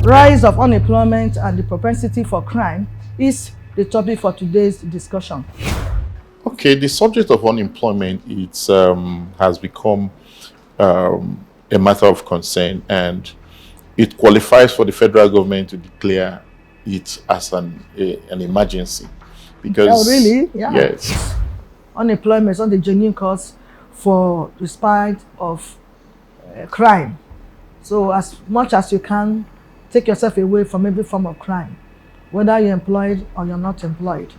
Rise of unemployment and the propensity for crime is the topic for today's discussion. Okay, the subject of unemployment has become a matter of concern, and it qualifies for the federal government to declare it as an emergency. Because Oh, really? Yeah. Yes. Unemployment is not the genuine cause for the spite of crime. So as much as you can, take yourself away from every form of crime. Whether you're employed or you're not employed,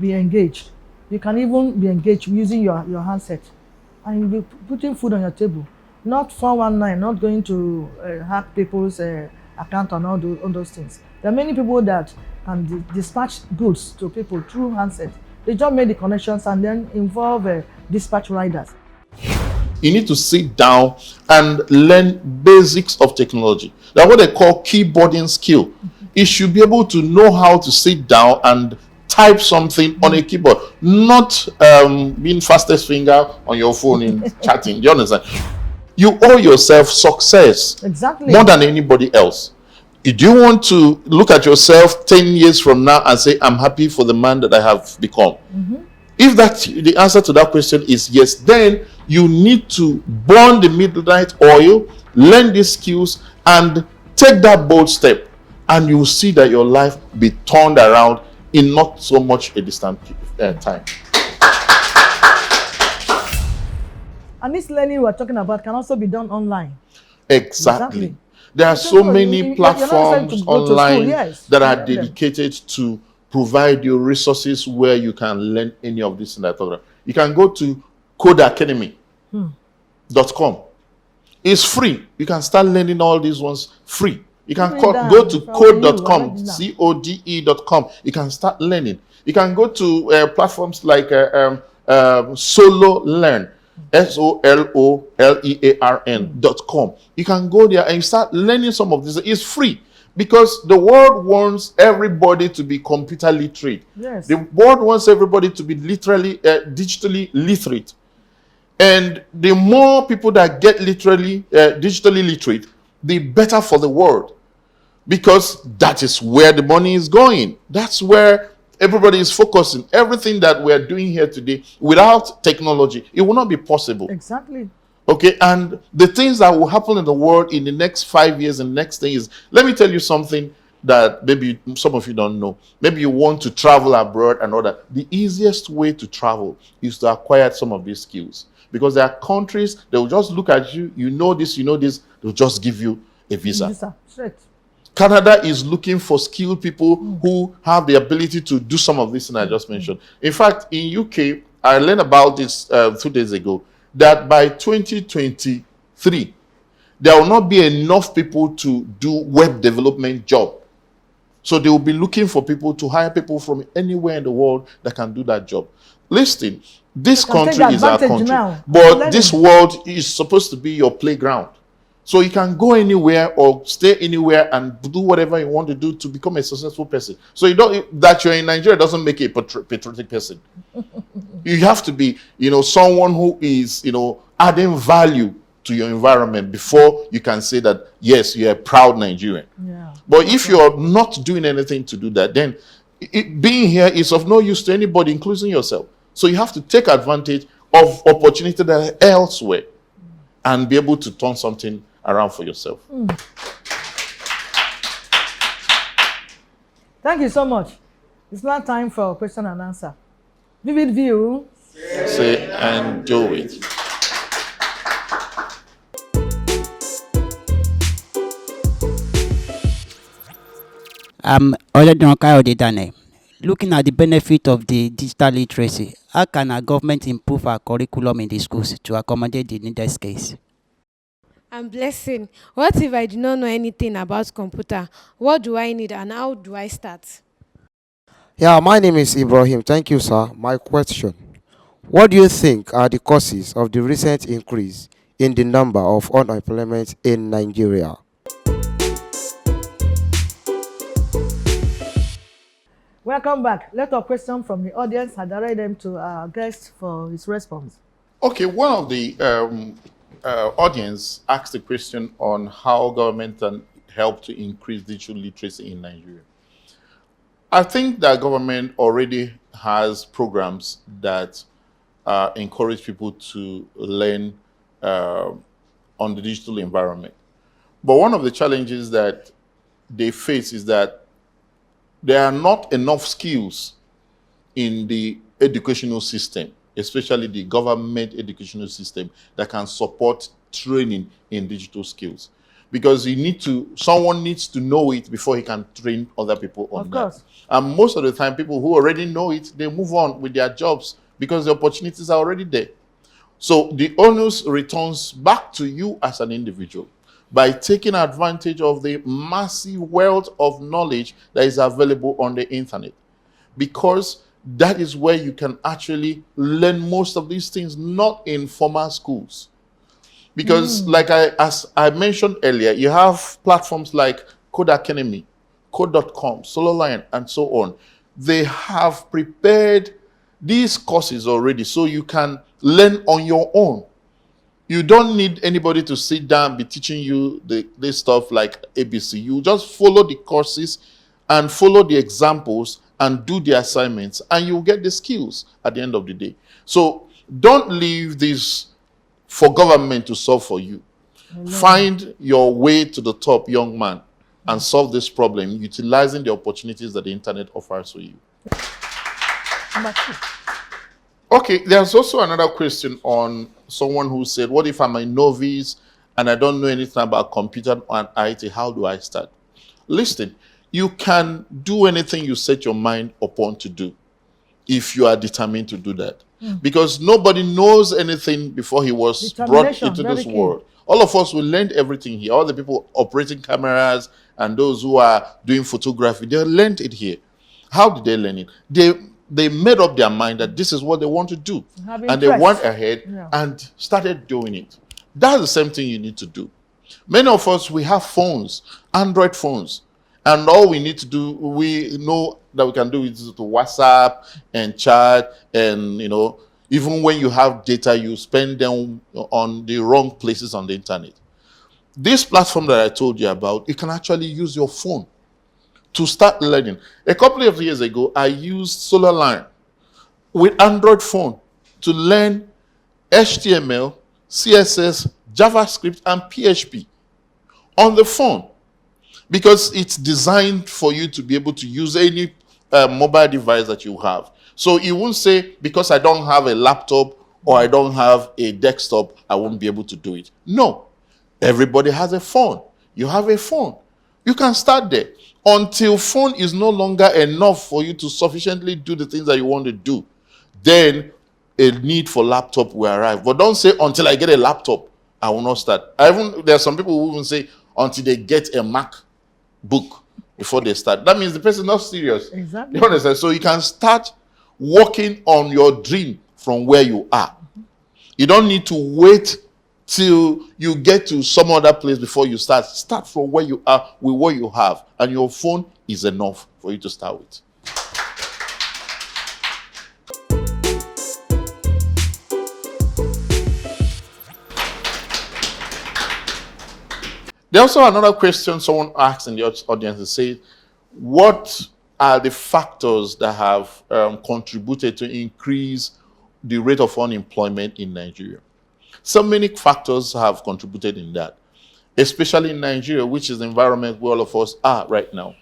be engaged. You can even be engaged using your handset and you'll be putting food on your table. Not 419, not going to hack people's account and all those things. There are many people that can dispatch goods to people through handset. They just make the connections and then involve dispatch riders. You need to sit down and learn basics of technology. That's what they call keyboarding skill. You should be able to know how to sit down and type something on a keyboard, not being fastest finger on your phone in chatting. Do you understand? You owe yourself success. Exactly. More than anybody else. Do you want to look at yourself 10 years from now and say, I'm happy for the man that I have become? If the answer to that question is yes, then you need to burn the midnight oil, learn these skills, and take that bold step. And you will see that your life will be turned around in not so much a distant time. And this learning we're talking about can also be done online. Exactly. There are so many platforms online that are dedicated to provide you resources where you can learn any of this and that. You can go to codeacademy.com. It's free. You can start learning all these ones free. You can go to code.com, code.com. You can start learning. You can go to platforms like Solo Learn, SOLOLEARN.com. You can go there and start learning some of this. It's free because the world wants everybody to be computer literate. Yes. The world wants everybody to be digitally literate. And the more people that get digitally literate, the better for the world. Because that is where the money is going. That's where everybody is focusing. Everything that we are doing here today, without technology, it will not be possible. Exactly. Okay, and the things that will happen in the world in the next 5 years and the next thing is, let me tell you something that maybe some of you don't know. Maybe you want to travel abroad and all that. The easiest way to travel is to acquire some of these skills. Because there are countries, they will just look at you, you know this, they'll just give you a visa. Straight. Canada is looking for skilled people who have the ability to do some of this thing I just mentioned. In fact, in UK, I learned about this 2 days ago, that by 2023, there will not be enough people to do web development job. So they will be looking for people to hire people from anywhere in the world that can do that job. Listen, this country is our country, but this world is supposed to be your playground. So you can go anywhere or stay anywhere and do whatever you want to do to become a successful person. So that you're in Nigeria doesn't make you a patriotic person. You have to be, someone who is, adding value to your environment before you can say that, yes, you're a proud Nigerian. Yeah. But if you're not doing anything to do that, then being here is of no use to anybody, including yourself. So you have to take advantage of opportunity that are elsewhere and be able to turn something around for yourself. Thank you so much. It's now time for question and answer. Vivid View. Say and do it. Looking at the benefit of the digital literacy, how can our government improve our curriculum in the schools to accommodate the needed skills? I'm Blessing. What if I do not know anything about computer? What do I need and how do I start? Yeah, my name is Ibrahim. Thank you, sir. My question: what do you think are the causes of the recent increase in the number of unemployment in Nigeria? Welcome back. Let our question from the audience and direct them to our guest for his response. Okay, one of the audience asked a question on how government can help to increase digital literacy in Nigeria? I think that government already has programs that encourage people to learn on the digital environment. But one of the challenges that they face is that there are not enough skills in the educational system, especially the government educational system, that can support training in digital skills. Because someone needs to know it before he can train other people on that. Of course. And most of the time, people who already know it, they move on with their jobs because the opportunities are already there. So the onus returns back to you as an individual by taking advantage of the massive wealth of knowledge that is available on the internet. Because that is where you can actually learn most of these things, not in formal schools. Because as I mentioned earlier, you have platforms like Code Academy, Code.com, SolarLine, and so on. They have prepared these courses already so you can learn on your own. You don't need anybody to sit down and be teaching you this stuff like ABC. You just follow the courses and follow the examples and do the assignments, and you'll get the skills at the end of the day. So don't leave this for government to solve for you. Find your way to the top, young man, and solve this problem utilizing the opportunities that the internet offers to you. Okay, there's also another question on someone who said, what if I'm a novice and I don't know anything about computer and IT? How do I start? Listen, you can do anything you set your mind upon to do if you are determined to do that. Because nobody knows anything before he was brought into this world. All of us, we learned everything here. All the people operating cameras and those who are doing photography, they learned it here. How did they learn it? They made up their mind that this is what they want to do. And they went ahead and started doing it. That's the same thing you need to do. Many of us, we have phones, Android phones. And all we need to do, we know that we can do is to WhatsApp and chat, and even when you have data, you spend them on the wrong places on the internet. This platform that I told you about, you can actually use your phone to start learning. A couple of years ago, I used SolarLine with Android phone to learn HTML, CSS, JavaScript, and PHP on the phone. Because it's designed for you to be able to use any mobile device that you have. So you won't say, because I don't have a laptop or I don't have a desktop, I won't be able to do it. No. Everybody has a phone. You have a phone. You can start there. Until phone is no longer enough for you to sufficiently do the things that you want to do, then a need for laptop will arrive. But don't say, until I get a laptop, I will not start. There are some people who even say, until they get a MacBook before they start. That means the person is not serious. Exactly. You understand? So you can start working on your dream from where you are. You don't need to wait till you get to some other place before you start. Start from where you are with what you have. And your phone is enough for you to start with. There's also another question someone asked in the audience. They say, what are the factors that have contributed to increase the rate of unemployment in Nigeria? So many factors have contributed in that, especially in Nigeria, which is the environment where all of us are right now.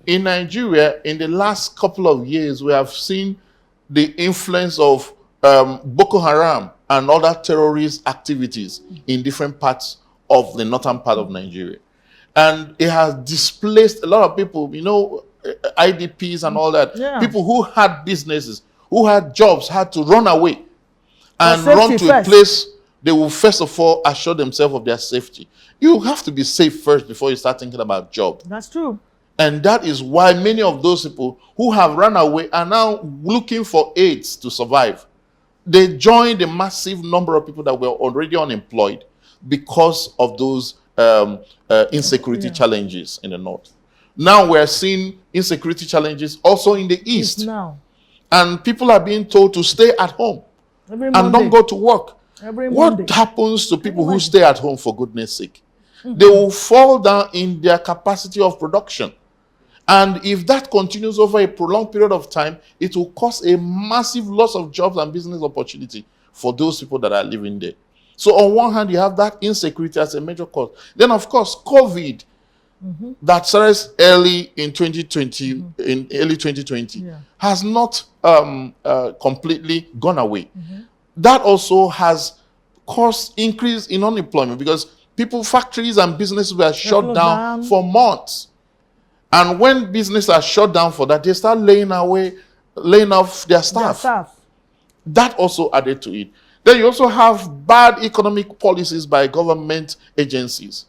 In Nigeria, in the last couple of years, we have seen the influence of Boko Haram and other terrorist activities in different parts of the northern part of Nigeria. And it has displaced a lot of people, IDPs and all that. Yeah. People who had businesses, who had jobs, had to run away and run to a place they will first of all assure themselves of their safety. You have to be safe first before you start thinking about job. That's true. And that is why many of those people who have run away are now looking for aids to survive. They join the massive number of people that were already unemployed because of those insecurity challenges in the north. Now we're seeing insecurity challenges also in the east. Now. And people are being told to stay at home and don't go to work. What happens to people who stay at home, for goodness sake? They will fall down in their capacity of production. And if that continues over a prolonged period of time, it will cause a massive loss of jobs and business opportunity for those people that are living there. So on one hand, you have that insecurity as a major cause. Then, of course, COVID that started early in 2020, in early 2020, has not completely gone away. That also has caused increase in unemployment because factories and businesses were shut down for months. And when businesses are shut down for that, they start laying off their staff. That also added to it. Then you also have bad economic policies by government agencies.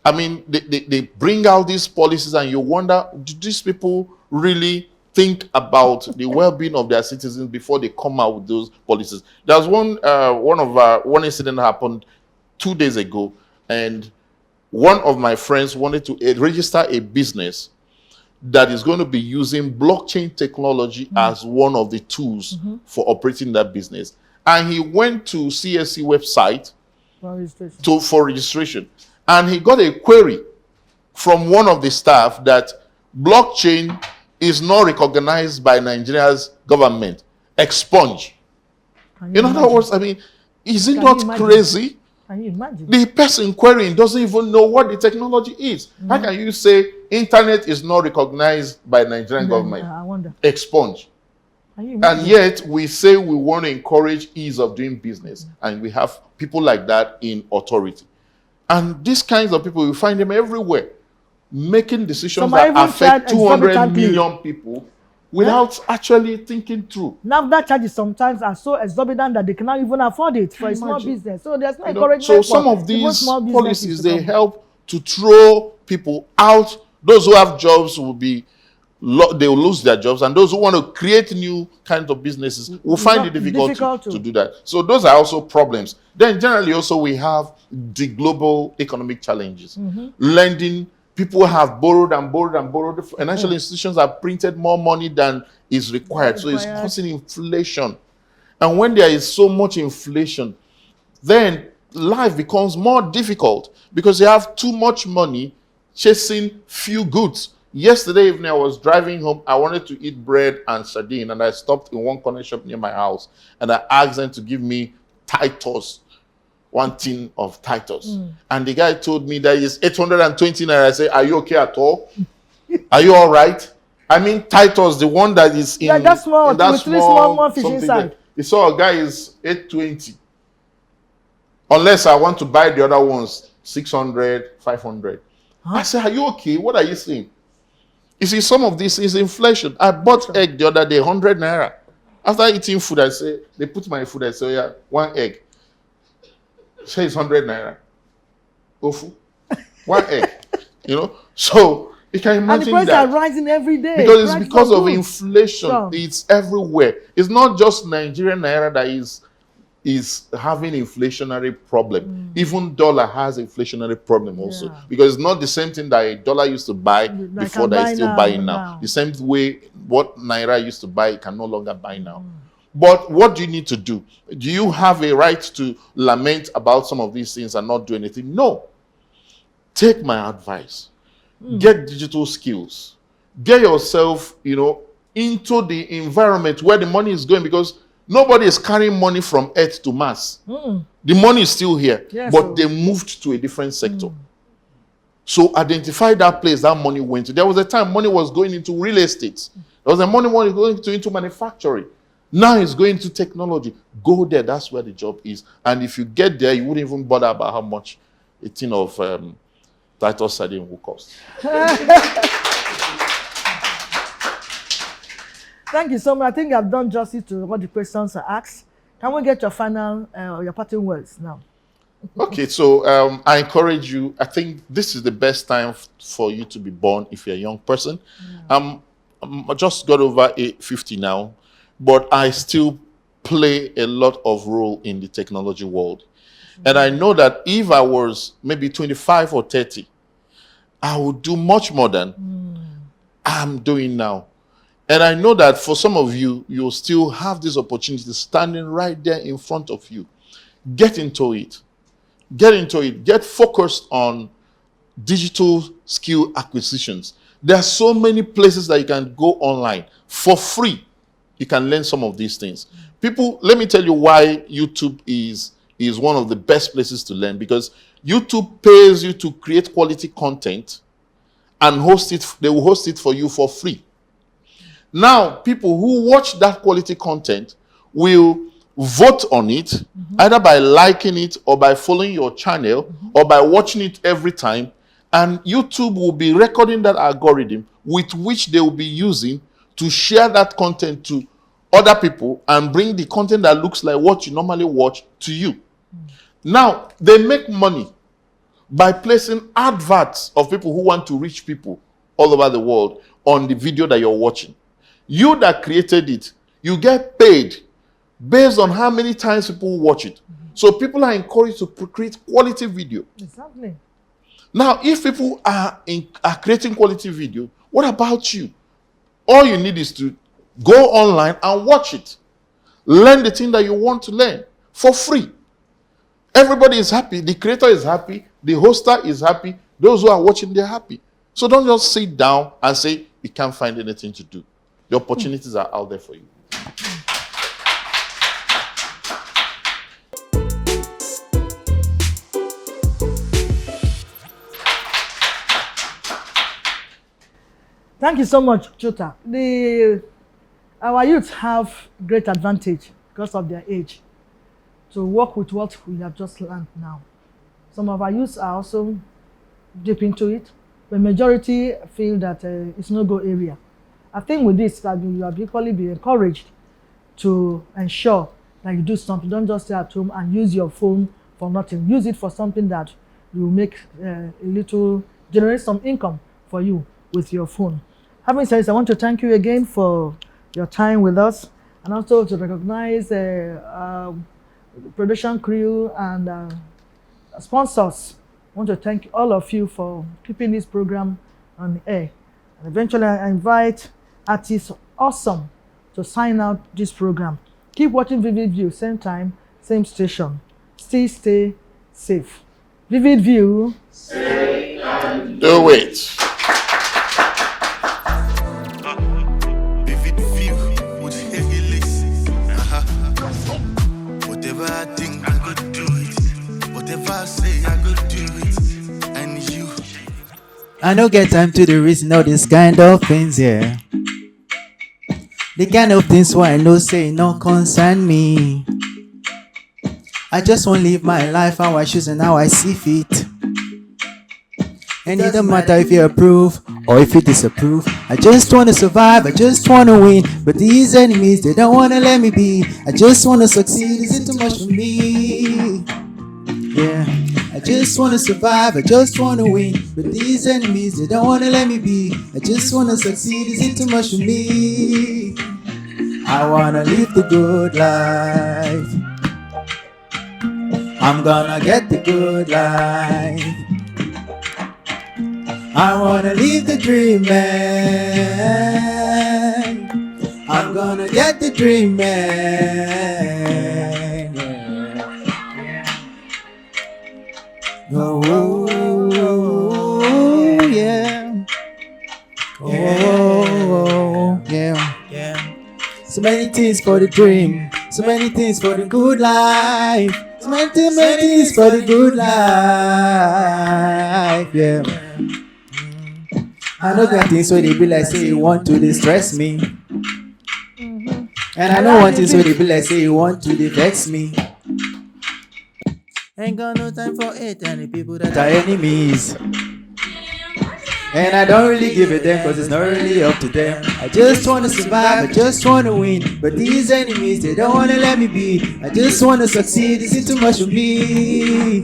I mean, they bring out these policies and you wonder, do these people really think about the well-being of their citizens before they come out with those policies? There was one incident happened 2 days ago, and one of my friends wanted to register a business that is going to be using blockchain technology as one of the tools for operating that business. And he went to CSC website for registration. And he got a query from one of the staff that blockchain is not recognized by Nigeria's government. Expunge. In other words, I mean, is it not crazy? Can you imagine? The person querying doesn't even know what the technology is. How can you say internet is not recognized by Nigerian government? I wonder. Expunge. And yet we say we want to encourage ease of doing business, and we have people like that in authority. And these kinds of people, you find them everywhere, making decisions that affect 200 million people without actually thinking through. Now that charges sometimes are so exorbitant that they cannot even afford it for a small business. So there's no encouragement. So some of these policies, they help to throw people out. Those who have jobs will they will lose their jobs, and those who want to create new kinds of businesses will find it difficult to do that. So those are also problems. Then generally also we have the global economic challenges. Lending, people have borrowed and borrowed and borrowed. Financial institutions have printed more money than is required. So it's causing inflation. And when there is so much inflation, then life becomes more difficult because you have too much money chasing few goods. Yesterday evening, I was driving home. I wanted to eat bread and sardine, and I stopped in one corner shop near my house, and I asked them to give me Titus, one tin of Titus. And the guy told me that it's 820 naira. I said, are you okay at all? Are you all right? I mean, Titus, the one that is in that small, with three small fish inside. He saw a guy is 820. Unless I want to buy the other ones, 600, 500. I said, are you okay? What are you saying? You see, some of this is inflation. I bought egg the other day, 100 naira. After eating food, I say, they put my food, I say, yeah, one egg. Say it's 100 naira. Ofu. One egg. So you can imagine that. And the prices are rising every day. Because it's because of inflation. Sure. It's everywhere. It's not just Nigerian naira that is having inflationary problem. Even dollar has inflationary problem also, because it's not the same thing that a dollar used to buy before that is still buying now. The same way what naira used to buy, it can no longer buy now. But what do you need to do? Do you have a right to lament about some of these things and not do anything? No. Take my advice. Get digital skills. Get yourself, into the environment where the money is going, because nobody is carrying money from Earth to Mars. The money is still here, but they moved to a different sector. So identify that place that money went to. There was a time money was going into real estate. There was a money was going into manufacturing. Now it's going to technology. Go there. That's where the job is. And if you get there, you wouldn't even bother about how much a tin of Titus sardine will cost. Thank you so much. I think I've done justice to what the questions are asked. Can we get your final, your parting words now? Okay, so I encourage you. I think this is the best time for you to be born if you're a young person. I just got over 50 now, but I still play a lot of role in the technology world. And I know that if I was maybe 25 or 30, I would do much more than I'm doing now. And I know that for some of you, you'll still have this opportunity standing right there in front of you. Get into it. Get into it. Get focused on digital skill acquisitions. There are so many places that you can go online for free. You can learn some of these things. People, let me tell you why YouTube is one of the best places to learn, because YouTube pays you to create quality content and host it. They will host it for you for free. Now, people who watch that quality content will vote on it, either by liking it or by following your channel or by watching it every time. And YouTube will be recording that algorithm with which they will be using to share that content to other people and bring the content that looks like what you normally watch to you. Now, they make money by placing adverts of people who want to reach people all over the world on the video that you're watching. You that created it, you get paid based on how many times people watch it. So people are encouraged to create quality video. Exactly. Now, if people are creating quality video, what about you? All you need is to go online and watch it. Learn the thing that you want to learn for free. Everybody is happy. The creator is happy. The hoster is happy. Those who are watching, they're happy. So don't just sit down and say, you can't find anything to do. The opportunities are out there for you. Thank you so much, Chota. Our youth have great advantage because of their age to work with what we have just learned now. Some of our youths are also deep into it, but majority feel that it's no-go area. I think with this, that you have equally be encouraged to ensure that you do something. Don't just stay at home and use your phone for nothing. Use it for something that will make generate some income for you with your phone. Having said this, I want to thank you again for your time with us, and also to recognize production crew and sponsors. I want to thank all of you for keeping this program on the air. And eventually, I invite artists Awesome to sign out this program. Keep watching Vivid View, same time, same station. Still stay safe. Vivid View. Do it. Vivid view with heavy lace. Whatever I think, I could do it. Whatever I say, I could do it. I need you. I don't get time to the reason all these kind of things, yeah. The kind of things why I know say no concern me. I just want to live my life how I choose and how I see fit. And it don't matter if you approve or if you disapprove. I just want to survive, I just want to win. But these enemies, they don't want to let me be. I just want to succeed, is it too much for me? Yeah, I just want to survive, I just want to win. But these enemies, they don't want to let me be. I just want to succeed, is it too much for me? I want to live the good life. I'm gonna get the good life. I wanna live the dream, man. I'm gonna get the dream, man. Oh, yeah. Oh, yeah. So many things for the dream. So many things for the good life. So many things for the good life. Yeah. I know that things where they be like say you want to distress me. And I know one things where they be like say you want to vex me. Ain't got no time for it and the people that are enemies. And I don't really give a damn cause it's not really up to them. I just wanna survive, I just wanna win. But these enemies, they don't wanna let me be. I just wanna succeed, is it too much for me?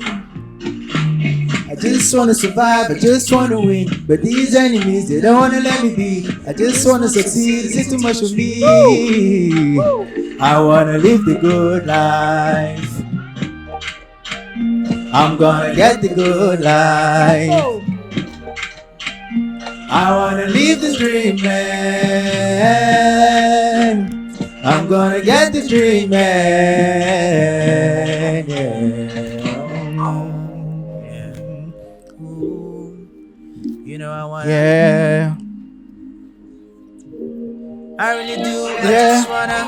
I just wanna survive, I just wanna win. But these enemies, they don't wanna let me be. I just wanna succeed, is it too much for me? I wanna live the good life. I'm gonna get the good life. I wanna live the dream, man. I'm gonna get the dream, man. Yeah. Yeah. I really do. I Yeah. just wanna.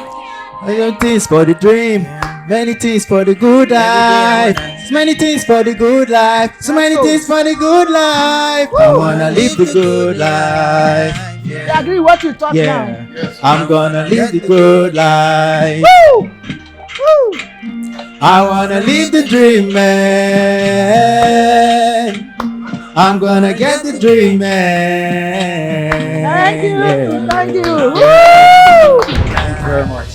Many things for the dream, many things for the good life. So many things for the good life, so many things for the good life. I wanna live the good life. You agree what you talk now? Yeah, I'm gonna live the good life. Woo! Woo! I wanna live the dream, man. I'm gonna get the dream, man. Thank you. Yeah. Thank you. Thank Woo! you very much.